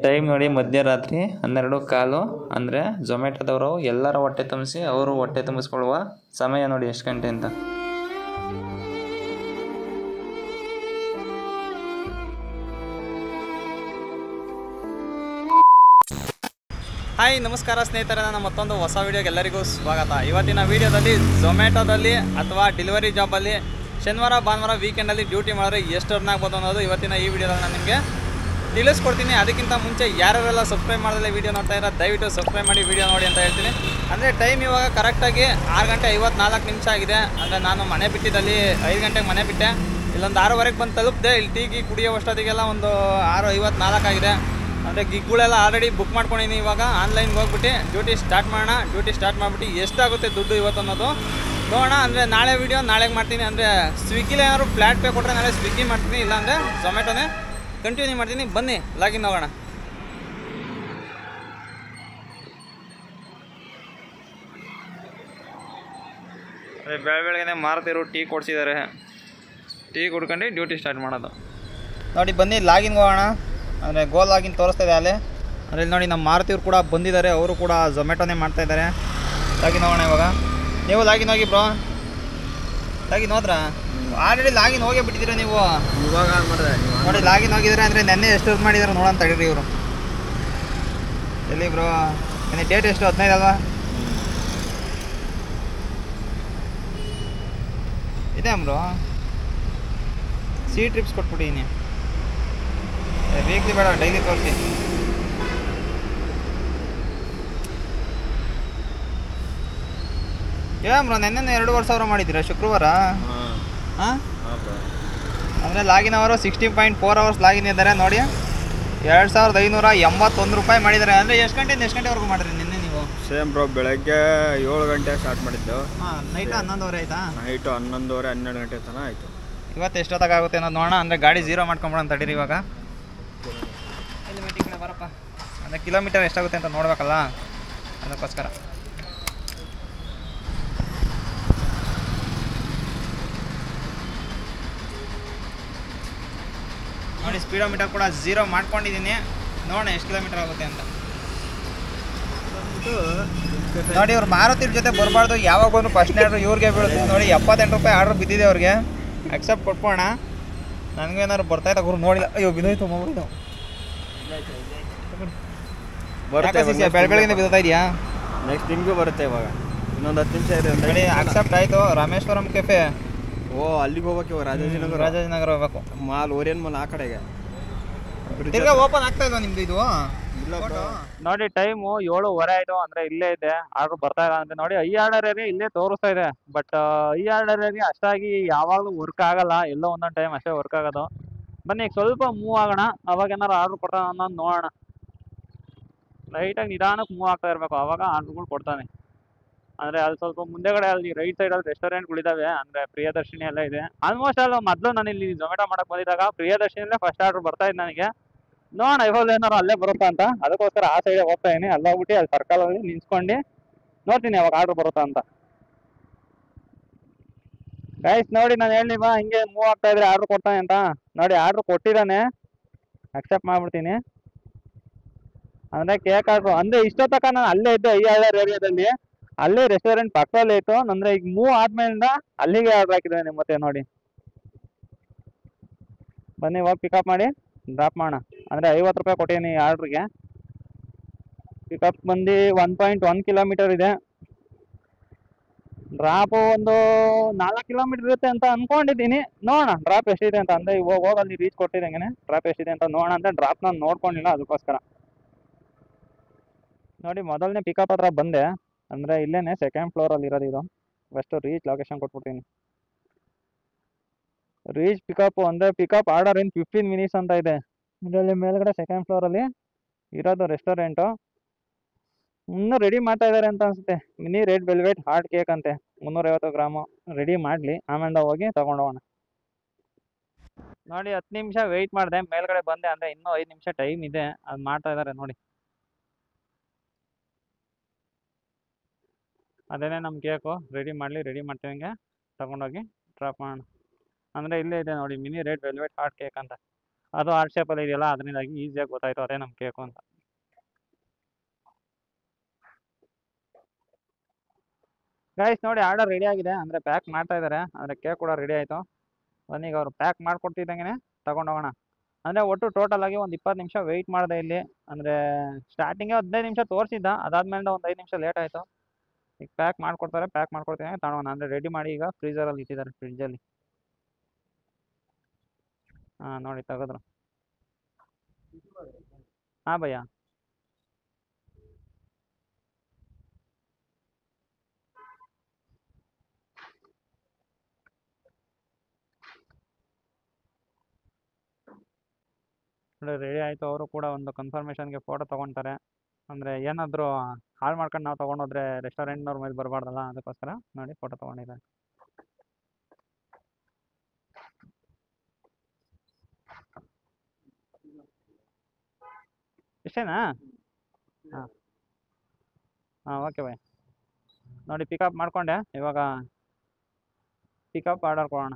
Time ನೋಡಿ ಮಧ್ಯರಾತ್ರಿ 12:15. ಅಂದರೆ ಝೊಮ್ಯಾಟೊದವರು ಎಲ್ಲರ ಹೊಟ್ಟೆ ತುಂಬಿಸಿ ಅವರು ಹೊಟ್ಟೆ ತುಂಬಿಸ್ಕೊಳ್ಳುವ ಸಮಯ ನೋಡಿ ಎಷ್ಟು ಗಂಟೆ ಅಂತ. ಹಾಯ್ ನಮಸ್ಕಾರ ಸ್ನೇಹಿತರೆ, ನನ್ನ ಮತ್ತೊಂದು ಹೊಸ ವೀಡಿಯೋಗೆ ಎಲ್ಲರಿಗೂ ಸ್ವಾಗತ. ಇವತ್ತಿನ ವೀಡಿಯೋದಲ್ಲಿ ಝೊಮ್ಯಾಟೊದಲ್ಲಿ ಅಥವಾ ಡೆಲಿವರಿ ಜಾಬಲ್ಲಿ ಶನಿವಾರ ಭಾನುವಾರ ವೀಕೆಂಡಲ್ಲಿ ಡ್ಯೂಟಿ ಮಾಡಿದ್ರೆ ಎಷ್ಟು ಅರ್ನ್ ಆಗ್ಬೋದು ಅನ್ನೋದು ಇವತ್ತಿನ ಈ ವಿಡಿಯೋದಲ್ಲಿ ನಾನು ನಿಮಗೆ ತಿಳಿಸ್ಕೊಡ್ತೀನಿ. ಅದಕ್ಕಿಂತ ಮುಂಚೆ ಯಾರೆಲ್ಲ ಸಬ್ಸ್ಕ್ರೈಬ್ ಮಾಡಿದ್ರೆ ವೀಡಿಯೋ ನೋಡ್ತಾ ಇರೋ ದಯವಿಟ್ಟು ಸಬ್ಸ್ಕ್ರೈಬ್ ಮಾಡಿ ವೀಡಿಯೋ ನೋಡಿ ಅಂತ ಹೇಳ್ತೀನಿ. ಅಂದರೆ ಟೈಮ್ ಇವಾಗ ಕರೆಕ್ಟಾಗಿ 6:54 ಆಗಿದೆ. ಅಂದರೆ ನಾನು ಮನೆ ಬಿಟ್ಟಿದ್ದಲ್ಲಿ 5 ಗಂಟೆಗೆ ಮನೆ ಬಿಟ್ಟೆ, ಇಲ್ಲೊಂದು 6:15 ಬಂದು ತಲುಪಿದೆ. ಇಲ್ಲಿ ಟೀ ಕುಡಿಯೋ ಅಷ್ಟೊತ್ತಿಗೆಲ್ಲ ಒಂದು 6:54 ಆಗಿದೆ. ಅಂದರೆ ಗಿಗ್ಗಳೆಲ್ಲ ಆಲ್ರೆಡಿ ಬುಕ್ ಮಾಡ್ಕೊಂಡಿದ್ದೀನಿ. ಇವಾಗ ಆನ್ಲೈನ್ಗೆ ಹೋಗ್ಬಿಟ್ಟು ಡ್ಯೂಟಿ ಸ್ಟಾರ್ಟ್ ಮಾಡೋಣ. ಡ್ಯೂಟಿ ಸ್ಟಾರ್ಟ್ ಮಾಡಿಬಿಟ್ಟು ಎಷ್ಟಾಗುತ್ತೆ ದುಡ್ಡು ಇವತ್ತು ಅನ್ನೋದು ನೋಡೋಣ. ಅಂದರೆ ನಾಳೆ ವೀಡಿಯೋ ನಾಳೆಗೆ ಮಾಡ್ತೀನಿ. ಅಂದರೆ ಸ್ವಿಗ್ಗಿಲಿ ಏನಾದ್ರು ಫ್ಲ್ಯಾಟ್ ಪೇ ಕೊಟ್ಟರೆ ನಾಳೆ ಸ್ವಿಗ್ಗಿ ಮಾಡ್ತೀನಿ, ಇಲ್ಲಾಂದರೆ ಝೊಮ್ಯಾಟೊನೇ ಕಂಟಿನ್ಯೂ ಮಾಡ್ತೀನಿ. ಬನ್ನಿ ಲಾಗಿನ್ ಹೋಗೋಣ. ಅದೇ ಬೆಳಗ್ಗೆ ಮಾರುತಿರು ಟೀ ಕೊಡ್ಸಿದ್ದಾರೆ. ಟೀ ಕುಡ್ಕೊಂಡು ಡ್ಯೂಟಿ ಸ್ಟಾರ್ಟ್ ಮಾಡೋದು ನೋಡಿ. ಬನ್ನಿ ಲಾಗಿನ್ಗೆ ಹೋಗೋಣ. ಅಂದರೆ ಗೋಲ್ ಲಾಗಿನ್ ತೋರಿಸ್ತಾ ಇದೆ ಅಲ್ಲೇ. ಅಂದರೆ ಇಲ್ಲಿ ನೋಡಿ ನಮ್ಮ ಮಾರುತಿಯವ್ರು ಕೂಡ ಬಂದಿದ್ದಾರೆ, ಅವರು ಕೂಡ ಝೊಮ್ಯಾಟೊನೇ ಮಾಡ್ತಾಯಿದ್ದಾರೆ. ಲಾಗಿನ್ ಹೋಗೋಣ ಇವಾಗ. ನೀವು ಲಾಗಿನ್ ಹೋಗಿ ಬ್ರೋ. ಲಾಗಿನ್ ಹೋದ್ರಾ? ಆಲ್ರೆಡಿ ಲಾಗಿನ್ ಹೋಗೇ ಬಿಟ್ಟಿದ್ದೀರಾ ನೀವು. ಇವಾಗ ನೋಡಿ ಲಾಗಿನ್ ಹೋಗಿದ್ದಾರೆ. ಅಂದರೆ ನೆನ್ನೆ ಎಷ್ಟು ಅರ್ನ್ ಮಾಡಿದ್ದಾರೆ ನೋಡೋಣ ತಡೀರಿ ಇವರು. ಎಲ್ಲಿ ಬ್ರೋ? ಡೇಟ್ ಎಷ್ಟು? 15 ಅಲ್ವಾ? ಇದೆ ಬ್ರೋ. ಟ್ರಿಪ್ಸ್ ಕೊಟ್ಬಿಟ್ಟಿದ್ದೀನಿ. ವೀಕ್ಲಿ ಬೇಡ, ಡೈಲಿ ತೋರಿಸಿ. ಬ್ರೋ ನೆನ್ನೆ 2,500 ಮಾಡಿದ್ದೀರಾ ಶುಕ್ರವಾರ? ಹಾಂ, ಅಂದರೆ ಲಾಗಿನ್ ಅವರು 16.4 ಅವರ್ಸ್ ಲಾಗಿನ್ ಇದ್ದಾರೆ ನೋಡಿ. 2,581 ರೂಪಾಯಿ ಮಾಡಿದ್ದಾರೆ. ಅಂದರೆ ಎಷ್ಟು ಗಂಟೆವರೆಗೂ ಮಾಡಿದ್ರಿ ನಿನ್ನೆ ನೀವು? ಸೇಮ್ ಬ್ರೋ, ಬೆಳಗ್ಗೆ 7 ಗಂಟೆ ಸ್ಟಾರ್ಟ್ ಮಾಡಿದ್ದು. ಹಾಂ, ನೈಟ್ 11:00 ಆಯಿತಾ? ನೈಟು 11:30 12 ಗಂಟೆ ತನಕ ಆಯಿತು. ಇವತ್ತು ಎಷ್ಟೊತ್ತಾಗುತ್ತೆ ಅನ್ನೋದು ನೋಡೋಣ. ಅಂದರೆ ಗಾಡಿ ಝೀರೋ ಮಾಡ್ಕೊಂಬಿಡೋಣ ತಡೀರಿ ಇವಾಗ. ಎಲ್ಲಿ ಕಡೆ ಬರಪ್ಪ. ಅಂದರೆ ಕಿಲೋಮೀಟರ್ ಎಷ್ಟಾಗುತ್ತೆ ಅಂತ ನೋಡ್ಬೇಕಲ್ಲ, ಅದಕ್ಕೋಸ್ಕರ. ನೋಡಿ ಸ್ಪೀಡೋಮೀಟರ್ ಕೂಡ ಝೀರೋ ಮಾಡ್ಕೊಂಡಿದ್ದೀನಿ. ನೋಡೋಣ ಎಷ್ಟು ಕಿಲೋಮೀಟರ್ ಆಗುತ್ತೆ ಅಂತ. ನೋಡಿ ಇವ್ರು ಮಾರುತಿರ ಜೊತೆ ಬರಬಾರ್ದು. ಯಾವಾಗ ಬಂದು ಫಸ್ಟ್ ಆರ್ಡ್ರು ಇವ್ರಿಗೆ ಬೀಳುತ್ತೆ ನೋಡಿ. 78 ರೂಪಾಯಿ ಆರ್ಡ್ರ್ ಬಿದ್ದಿದೆ ಅವ್ರಿಗೆ. ಅಕ್ಸೆಪ್ಟ್ ಕೊಟ್ಬೋಣ. ನನಗೇನಾದ್ರು ಬರ್ತಾಯಿದ್ದ ಗುರು ನೋಡಿಲ್ಲ. ಅಯ್ಯೋ ಬಿದ್ದೋಯ್ತು ಮೊಬೈಲು. ಬೆಳಗ್ಗೆ ಬಿಡ್ತಾ ಇದೆಯಾ? ನೆಕ್ಸ್ಟ್ ನಿಮಗೂ ಬರುತ್ತೆ ಇವಾಗ. ಇನ್ನೊಂದು 10 ನಿಮಿಷ ಇದೆ ನೋಡಿ. ಅಕ್ಸೆಪ್ಟ್ ಆಯಿತು. ರಾಮೇಶ್ವರಂ ಕೆಫೆ. ಓ, ಅಲ್ಲಿಗೆ ಹೋಗ್ಬೇಕು ಇವಾಗ. ರಾಜಾಜಿನಗರ ಹೋಗ್ಬೇಕು. ಮಾಲ್ ಓರಿಯನ್ ಮಾಲ್ ಆ ಕಡೆಗೆ ತಿರ್ಗಾ ಓಪನ್ ಆಗ್ತಾ ಇಲ್ವಾ ನಿಮ್ದು ಇದು? ನೋಡಿ ಟೈಮು 7:15 ಆಯಿತು. ಅಂದರೆ ಇಲ್ಲೇ ಇದೆ, ಆರ್ಡ್ರ್ ಬರ್ತಾ ಇಲ್ಲ ಅಂದರೆ ನೋಡಿ. ಐ ಆರ್ಡರ್ ಏರಿಯಾ ಇಲ್ಲೇ ತೋರಿಸ್ತಾ ಇದೆ. ಬಟ್ ಐ ಆರ್ಡರ್ ಏರಿಯಾ ಅಷ್ಟಾಗಿ ಯಾವಾಗಲೂ ವರ್ಕ್ ಆಗಲ್ಲ. ಎಲ್ಲೋ ಒಂದೊಂದು ಟೈಮ್ ಅಷ್ಟೇ ವರ್ಕ್ ಆಗೋದು. ಬನ್ನಿ ಈಗ ಸ್ವಲ್ಪ ಮೂವ್ ಆಗೋಣ. ಅವಾಗ ಏನಾರು ಆರ್ಡ್ರ್ ಕೊಡ್ತಾನೆ ಅನ್ನೋದು ನೋಡೋಣ. ಲೈಟಾಗಿ ನಿಧಾನಕ್ಕೆ ಮೂವ್ ಆಗ್ತಾ ಇರಬೇಕು, ಆವಾಗ ಆರ್ಡ್ರ್ಗಳು ಕೊಡ್ತಾನೆ. ಅಂದರೆ ಅಲ್ಲಿ ಸ್ವಲ್ಪ ಮುಂದೆಗಡೆ ಅಲ್ಲಿ ರೈಟ್ ಸೈಡಲ್ಲಿ ರೆಸ್ಟೋರೆಂಟ್ಗಳಿದ್ದಾವೆ. ಅಂದರೆ ಪ್ರಿಯದರ್ಶಿನಿ ಎಲ್ಲ ಇದೆ. ಆಲ್ಮೋಸ್ಟ್ ಅಲ್ಲಿ ಮೊದಲು ನಾನು ಇಲ್ಲಿ ಝೊಮ್ಯಾಟೊ ಮಾಡೋಕ್ಕೆ ಬಂದಿದ್ದಾಗ ಪ್ರಿಯದರ್ಶಿನಿಯಲ್ಲೇ ಫಸ್ಟ್ ಆರ್ಡ್ರ್ ಬರ್ತಾ ಇದ್ದು ನನಗೆ. ನೋಡೋಣ ಇವಾಗ ಏನಾರು ಅಲ್ಲೇ ಬರುತ್ತಾ ಅಂತ. ಅದಕ್ಕೋಸ್ಕರ ಆ ಸೈಡೇ ಹೋಗ್ತಾ ಇದೀನಿ. ಅಲ್ಲಿ ಹೋಗ್ಬಿಟ್ಟು ಅಲ್ಲಿ ಸರ್ಕಲಲ್ಲಿ ನಿಂತ್ಕೊಂಡು ನೋಡ್ತೀನಿ ಯಾವಾಗ ಆರ್ಡ್ರ್ ಬರುತ್ತಾ ಅಂತ. ಗೈಸ್ ನೋಡಿ, ನಾನು ಹೇಳಿಲ್ವಾ ಹಿಂಗೆ ಮೂವ್ ಆಗ್ತಾ ಇದ್ರೆ ಆರ್ಡ್ರ್ ಕೊಡ್ತಾನೆ ಅಂತ. ನೋಡಿ ಆರ್ಡ್ರ್ ಕೊಟ್ಟಿದ್ದಾನೆ, ಅಕ್ಸೆಪ್ಟ್ ಮಾಡ್ಬಿಡ್ತೀನಿ. ಅಂದರೆ ಕೇಕ್ ಆರ್ಡ್ರು. ಅಂದರೆ ಇಷ್ಟೋ ತನಕ ನಾನು ಅಲ್ಲೇ ಇದ್ದೆ ಐ ಆರ್ ಏರಿಯಾದಲ್ಲಿ. ಅಲ್ಲೇ ರೆಸ್ಟೋರೆಂಟ್ ಪಕ್ಕದಲ್ಲೇ ಇತ್ತು. ಅಂದರೆ ಈಗ ಮೂವ್ ಆದ್ಮೇಲಿಂದ ಅಲ್ಲಿಗೆ ಆರ್ಡ್ರ್ ಹಾಕಿದ್ದೇನೆ ಮತ್ತೆ ನೋಡಿ. ಬನ್ನಿ ಹೋಗಿ ಪಿಕಪ್ ಮಾಡಿ ಡ್ರಾಪ್ ಮಾಡೋಣ. ಅಂದರೆ 50 ರೂಪಾಯಿ ಕೊಟ್ಟಿದ್ದೀನಿ ಈ ಆರ್ಡ್ರಿಗೆ. ಪಿಕಪ್ ಬಂದು 1.1 ಕಿಲೋಮೀಟರ್ ಇದೆ. ಡ್ರಾಪು ಒಂದು 4 ಕಿಲೋಮೀಟರ್ ಇರುತ್ತೆ ಅಂತ ಅಂದ್ಕೊಂಡಿದ್ದೀನಿ. ನೋಡೋಣ ಡ್ರಾಪ್ ಎಷ್ಟಿದೆ ಅಂತ. ಅಂದರೆ ಇವಾಗ ಹೋಗಲ್ಲಿ ರೀಚ್ ಕೊಟ್ಟಿದ್ದಂಗೆ ಡ್ರಾಪ್ ಎಷ್ಟಿದೆ ಅಂತ ನೋಡೋಣ. ಅಂದರೆ ಡ್ರಾಪ್ ನಾನು ನೋಡ್ಕೊಂಡಿಲ್ಲ, ಅದಕ್ಕೋಸ್ಕರ. ನೋಡಿ ಮೊದಲನೇ ಪಿಕಪ್ ಹತ್ರ ಬಂದೆ. ಅಂದರೆ ಇಲ್ಲೇನೆ ಸೆಕೆಂಡ್ ಫ್ಲೋರಲ್ಲಿ ಇರೋದು ಇದು. ಫಸ್ಟು ರೀಚ್ ಲೊಕೇಶನ್ ಕೊಟ್ಬಿಡ್ತೀನಿ. ರೀಚ್ ಪಿಕಪ್ ಅಂದರೆ ಪಿಕಪ್ ಆರ್ಡರ್ ಇನ್ 15 ಮಿನಿಟ್ಸ್ ಅಂತ ಇದೆ. ಇದರಲ್ಲಿ ಮೇಲ್ಗಡೆ ಸೆಕೆಂಡ್ ಫ್ಲೋರಲ್ಲಿ ಇರೋದು ರೆಸ್ಟೋರೆಂಟು. ಇನ್ನೂ ರೆಡಿ ಮಾಡ್ತಾ ಇದ್ದಾರೆ ಅಂತ ಅನಿಸುತ್ತೆ. Mini red velvet heart cake ಅಂತೆ, 350 ಗ್ರಾಮು. ರೆಡಿ ಮಾಡಲಿ, ಆಮೇಲೆ ಹೋಗಿ ತೊಗೊಂಡೋಗೋಣ. ನೋಡಿ 10 ನಿಮಿಷ ವೆಯ್ಟ್ ಮಾಡಿದೆ, ಮೇಲ್ಗಡೆ ಬಂದೆ. ಅಂದರೆ ಇನ್ನೂ 5 ನಿಮಿಷ ಟೈಮ್ ಇದೆ. ಅದು ಮಾಡ್ತಾ ಇದ್ದಾರೆ ನೋಡಿ. ಅದೇನೇ ನಮ್ಮ ಕೇಕು. ರೆಡಿ ಮಾಡ್ತೀವಂಗೆ ತಗೊಂಡೋಗಿ ಡ್ರಾಪ್ ಮಾಡೋಣ. ಅಂದರೆ ಇಲ್ಲೇ ಇದೆ ನೋಡಿ, mini red velvet heart cake ಅಂತ. ಅದು ಆರ್ಟ್ ಶೇಪಲ್ಲಿ ಇದೆಯಲ್ಲ ಅದರಿಂದಾಗಿ ಈಸಿಯಾಗಿ ಗೊತ್ತಾಯ್ತು ಅದೇ ನಮ್ಮ ಕೇಕು ಅಂತ. ಗೈಸ್ ನೋಡಿ ಆರ್ಡರ್ ರೆಡಿ ಆಗಿದೆ, ಅಂದರೆ ಪ್ಯಾಕ್ ಮಾಡ್ತಾ ಇದ್ದಾರೆ, ಅಂದರೆ ಕೇಕ್ ಕೂಡ ರೆಡಿ ಆಯಿತು. ಬನ್ನೀಗ ಅವರು ಪ್ಯಾಕ್ ಮಾಡಿಕೊಡ್ತಿದ್ದಂಗೆ ತಗೊಂಡೋಗೋಣ. ಅಂದರೆ ಒಟ್ಟು ಟೋಟಲ್ ಆಗಿ ಒಂದು 20 ನಿಮಿಷ ವೆಯ್ಟ್ ಮಾಡಿದೆ ಇಲ್ಲಿ. ಅಂದರೆ ಸ್ಟಾರ್ಟಿಂಗೇ 15 ನಿಮಿಷ ತೋರಿಸಿದ್ದ, ಅದಾದ್ಮೇಲೆ ಒಂದು 5 ನಿಮಿಷ ಲೇಟ್ ಆಯಿತು. ಈಗ ಪ್ಯಾಕ್ ಮಾಡ್ಕೊಡ್ತಾರೆ, ಪ್ಯಾಕ್ ಮಾಡ್ಕೊಡ್ತೀನಿ ತಗೊಳ್ಳೋಣ. ಅಂದರೆ ರೆಡಿ ಮಾಡಿ ಈಗ ಫ್ರೀಸರಲ್ಲಿ ಇಟ್ಟಿದ್ದಾರೆ, ಫ್ರಿಡ್ಜಲ್ಲಿ. ಹಾಂ ನೋಡಿ ತೆಗೆದ್ರು. ಹಾಂ ಭಯ್ಯ. ರೆಡಿ ಆಯಿತು. ಅವರು ಕೂಡ ಒಂದು ಕನ್ಫರ್ಮೇಷನ್ಗೆ ಫೋಟೋ ತೊಗೊತಾರೆ. ಅಂದರೆ ಏನಾದರೂ ಹಾಳು ಮಾಡ್ಕೊಂಡು ನಾವು ತೊಗೊಂಡೋದ್ರೆ ರೆಸ್ಟೋರೆಂಟ್ನವ್ರ ಮೇಲೆ ಬರಬಾರ್ದಲ್ಲ, ಅದಕ್ಕೋಸ್ಕರ ನೋಡಿ ಫೋಟೋ ತೊಗೊಂಡಿದ್ದಾರೆ. ಇಷ್ಟೇನಾ? ಹಾಂ ಹಾಂ ಓಕೆ ಬಾಯ್. ನೋಡಿ ಪಿಕಪ್ ಮಾಡಿಕೊಂಡೆ, ಇವಾಗ ಪಿಕಪ್ ಆರ್ಡರ್ ಕೊಡೋಣ.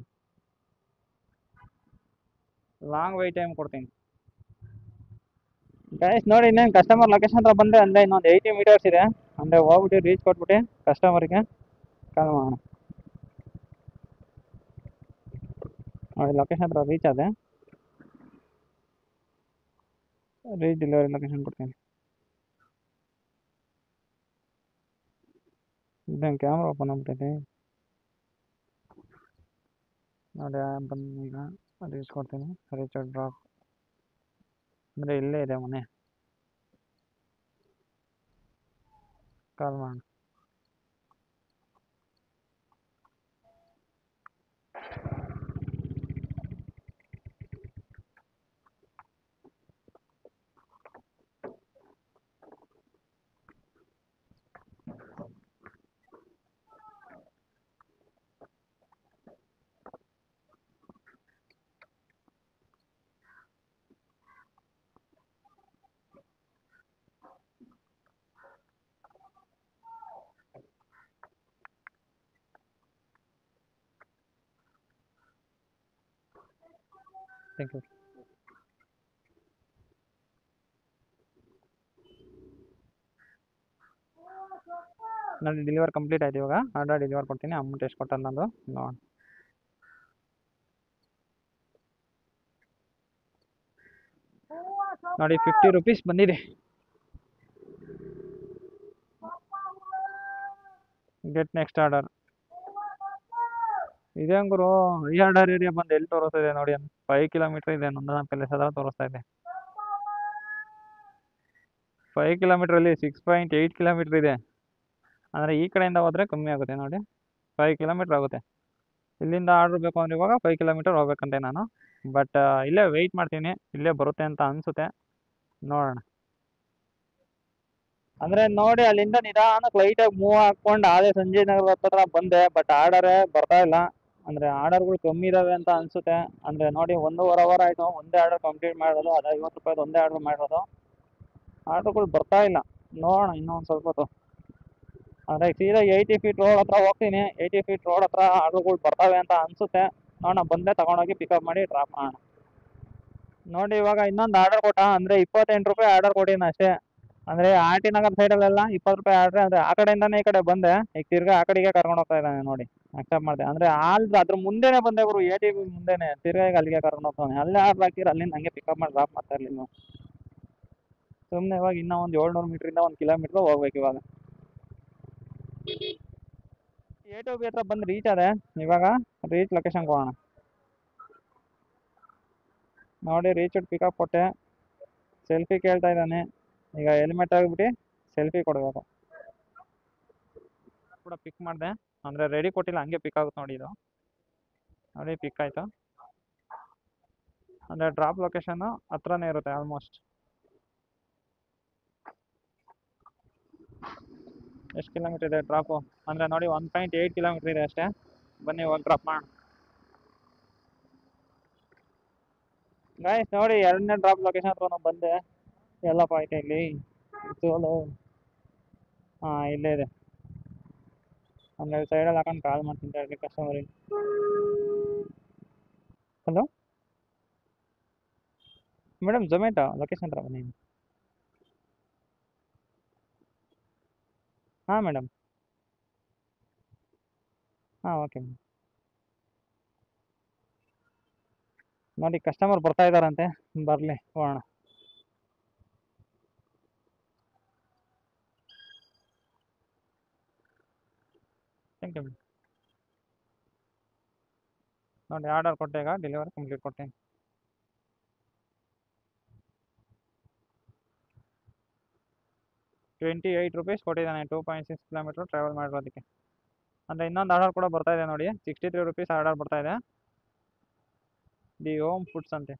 ಲಾಂಗ್ ವೆಯ್ಟ್ ಟೈಮ್ ಕೊಡ್ತೀನಿ. ಗೈಸ್ ನೋಡಿ ಇನ್ನೇನು ಕಸ್ಟಮರ್ ಲೊಕೇಶನ್ ಹತ್ರ ಬಂದೆ, ಅಂದರೆ ಇನ್ನೊಂದು 80 ಮೀಟರ್ಸ್ ಇದೆ. ಅಂದರೆ ಹೋಗ್ಬಿಟ್ಟು ರೀಚ್ ಕೊಟ್ಬಿಟ್ಟು ಕಸ್ಟಮರಿಗೆ ಕಾಲ್ ಮಾಡೋಣ. ನೋಡಿ ಲೊಕೇಶನ್ ಹತ್ರ ರೀಚ್ ಆದೆ, ರೀಚ್ ಡೆಲಿವರಿ ಲೊಕೇಶನ್ ಕೊಡ್ತೀನಿ. ಇದೇನು ಕ್ಯಾಮ್ರಾ ಓಪನ್ ಆಗ್ಬಿಟ್ಟೈತೆ ನೋಡಿ. ಬಂದು ಈಗ ರೀಚ್ ಕೊಡ್ತೀನಿ, ರೀಚ್ ಡ್ರಾಪ್. ಅಂದರೆ ಇಲ್ಲೇ ಇದೆ ಮನೆ, ಕಾಲ್ ಮಾಡೋಣ. Thank you. ನೋಡಿ ಡೆಲಿವರ್ ಕಂಪ್ಲೀಟ್ ಆಯ್ತು. ಇವಾಗ ಆರ್ಡರ್ ಡೆಲಿವರ್ ಕೊಡ್ತೀನಿ. ಅಮೌಂಟ್ ಎಷ್ಟು ಕೊಟ್ಟದ್ದು ನಂದು ನೋಡೋಣ. ನೋಡಿ 50 ರುಪೀಸ್ ಬಂದಿದೆ. Get next order. ಇದೇ ಗುರು ಈ ಆರ್ಡರ್ ಏರಿಯಾ ಬಂದು ಎಲ್ಲಿ ತೋರಿಸ್ತಾ ಇದೆ ನೋಡಿ, 5 ಕಿಲೋಮೀಟರ್ ಇದೆ. ನಂದನ ಪ್ಯಾಲೇಸ್ ಹತ್ರ ತೋರಿಸ್ತಾ ಇದೆ. 5 ಕಿಲೋಮೀಟ್ರಲ್ಲಿ 6.8 ಕಿಲೋಮೀಟ್ರ್ ಇದೆ. ಅಂದರೆ ಈ ಕಡೆಯಿಂದ ಹೋದರೆ ಕಮ್ಮಿ ಆಗುತ್ತೆ ನೋಡಿ, 5 ಕಿಲೋಮೀಟ್ರ್ ಆಗುತ್ತೆ. ಇಲ್ಲಿಂದ ಆರ್ಡ್ರ್ ಬೇಕು ಅಂದರೆ ಇವಾಗ 5 ಕಿಲೋಮೀಟರ್ ಹೋಗ್ಬೇಕಂತೆ ನಾನು. ಬಟ್ ಇಲ್ಲೇ ವೆಯ್ಟ್ ಮಾಡ್ತೀನಿ, ಇಲ್ಲೇ ಬರುತ್ತೆ ಅಂತ ಅನಿಸುತ್ತೆ, ನೋಡೋಣ. ಅಂದರೆ ನೋಡಿ ಅಲ್ಲಿಂದ ನಿಧಾನಕ್ಕೆ ಲೈಟಾಗಿ ಮೂವ್ ಹಾಕ್ಕೊಂಡು ಅದೇ ಸಂಜಯ್ ನಗರ ಹತ್ರ ಬಂದೆ. ಬಟ್ ಆರ್ಡರೇ ಬರ್ತಾ ಇಲ್ಲ. ಅಂದರೆ ಆರ್ಡರ್ಗಳು ಕಮ್ಮಿ ಇದಾವೆ ಅಂತ ಅನಿಸುತ್ತೆ. ಅಂದರೆ ನೋಡಿ 1.5 ಅವರ್ ಆಯಿತು ಒಂದೇ ಆರ್ಡರ್ ಕಂಪ್ಲೀಟ್ ಮಾಡೋದು, ಅದು 50 ರೂಪಾಯಿದು ಒಂದೇ ಆರ್ಡರ್ ಮಾಡೋದು. ಆರ್ಡ್ರುಗಳು ಬರ್ತಾ ಇಲ್ಲ, ನೋಡೋಣ ಇನ್ನೊಂದು ಸ್ವಲ್ಪ ಹೊತ್ತು. ಅಂದರೆ ಸೀದಾ 80 ಫೀಟ್ ರೋಡ್ ಹತ್ರ ಹೋಗ್ತೀನಿ. 80 ಫೀಟ್ ರೋಡ್ ಹತ್ರ ಆರ್ಡ್ರುಗಳು ಬರ್ತವೆ ಅಂತ ಅನಿಸುತ್ತೆ. ನೋಡೋಣ, ಬಂದೆ ತಗೊಂಡೋಗಿ ಪಿಕಪ್ ಮಾಡಿ ಡ್ರಾಪ್ ಮಾಡೋಣ. ನೋಡಿ ಇವಾಗ ಇನ್ನೊಂದು ಆರ್ಡರ್ ಕೊಟ್ಟ, ಅಂದರೆ 28 ರೂಪಾಯಿ ಆರ್ಡರ್ ಕೊಟ್ಟಿನಿ ಅಷ್ಟೇ. ಅಂದರೆ ಆರ್ ಟಿ ನಗರ್ ಸೈಡಲ್ಲೆಲ್ಲ 20 ರೂಪಾಯಿ ಆರ್ಡ್ರೆ. ಅಂದರೆ ಆ ಕಡೆಯಿಂದನೇ ಈ ಕಡೆ ಬಂದೆ, ಈಗ ತಿರ್ಗಾ ಆ ಕಡೆಗೆ ಕರ್ಕೊಂಡು ಹೋಗ್ತಾ ಇದ್ದಾನೆ ನೋಡಿ. ಅಕ್ಸೆಪ್ಟ್ ಮಾಡಿದೆ. ಅಂದರೆ ಅದ್ರ ಮುಂದೆನೇ ಬಂದೆ ಗುರು, ATV ಮುಂದೆನೇ. ತಿರ್ಗಾ ಈಗ ಅಲ್ಲಿಗೆ ಕರ್ಕೊಂಡು ಹೋಗ್ತಾನೆ. ಅಲ್ಲೇ ಆರ್ಡ್ರ್ ಹಾಕಿದ್ರೆ ಅಲ್ಲಿಂದ ಹಂಗೆ ಪಿಕಪ್ ಮಾಡಿ ಡ್ರಾಪ್ ಮಾಡ್ತಾ ಇರಲಿಲ್ಲ. ಸುಮ್ಮನೆ ಇವಾಗ ಇನ್ನೂ ಒಂದು 700 ಮೀಟ್ರಿಂದ 1 ಕಿಲೋಮೀಟ್ರ್ ಹೋಗ್ಬೇಕು ಇವಾಗ. ATV ಹತ್ರ ಬಂದು ರೀಚ್ ಆದೆ. ಇವಾಗ ರೀಚ್ ಲೊಕೇಶನ್ ಕೊಡೋಣ. ನೋಡಿ ರೀಚ್ ಪಿಕಪ್ ಕೊಟ್ಟೆ, ಸೆಲ್ಫಿ ಕೇಳ್ತಾ ಇದ್ದಾನೆ. ಈಗ ಹೆಲ್ಮೆಟ್ ಆಗಿಬಿಟ್ಟು ಸೆಲ್ಫಿ ಕೊಡಬೇಕು. ಕೂಡ ಪಿಕ್ ಮಾಡಿದೆ, ಅಂದರೆ ರೆಡಿ ಕೊಟ್ಟಿಲ್ಲ, ಹಂಗೆ ಪಿಕ್ ಆಗುತ್ತೆ ನೋಡಿ. ಇದು ನೋಡಿ ಪಿಕ್ ಆಯಿತು. ಅಂದರೆ ಡ್ರಾಪ್ ಲೊಕೇಶನ್ನು ಹತ್ರನೇ ಇರುತ್ತೆ ಆಲ್ಮೋಸ್ಟ್. ಎಷ್ಟು ಕಿಲೋಮೀಟ್ರ್ ಇದೆ ಡ್ರಾಪು? ಅಂದರೆ ನೋಡಿ 1.8 ಕಿಲೋಮೀಟ್ರ್ ಇದೆ ಅಷ್ಟೇ. ಬನ್ನಿ ಹೋಗಿ ಡ್ರಾಪ್ ಮಾಡೋಣ. ಗೈಸ್ ನೋಡಿ 2ನೇ ಡ್ರಾಪ್ ಲೊಕೇಶನ್ ಹತ್ರ ನಾನು ಬಂದೆ. ಎಲ್ಲಪ್ಪ ಆಯ್ತಾ ಇಲ್ಲಿ ಸೋಲು. ಹಾಂ ಇಲ್ಲೇ ಇದೆ. ಅಂದರೆ ಸೈಡಲ್ಲಿ ಹಾಕೊಂಡು ಕಾಲ್ ಮಾಡ್ತೀನಿ ಹೇಳಿ ಕಸ್ಟಮರಿಗೆ. ಹಲೋ ಮೇಡಮ್ ಝೊಮ್ಯಾಟೊ ಲೊಕೇಶನ್ ಹತ್ರ ಬನ್ನಿ. ಹಾಂ ಮೇಡಮ್. ಹಾಂ ಓಕೆ ಮೇಡಮ್. ನೋಡಿ ಕಸ್ಟಮರ್ ಬರ್ತಾ ಇದ್ದಾರಂತೆ, ಬರಲಿ ಹೋಗೋಣ. Thank you madam. ನೋಡಿ ಆರ್ಡರ್ ಕೊಟ್ಟೆ, ಈಗ ಡೆಲಿವರಿ ಕಂಪ್ಲೀಟ್ ಕೊಡ್ತೀನಿ. ₹28 ಕೊಟ್ಟಿದ್ದಾನೆ 2.6 ಕಿಲೋಮೀಟ್ರ್ ಟ್ರಾವೆಲ್ ಮಾಡಿರೋದಕ್ಕೆ. ಅಂದರೆ ಇನ್ನೊಂದು ಆರ್ಡರ್ ಕೂಡ ಬರ್ತಾ ಇದೆ ನೋಡಿ, ₹63 ಆರ್ಡರ್ ಬರ್ತಾ ಇದೆ. ದಿ ಹೋಮ್ ಫುಡ್ಸ್ ಅಂತೆ,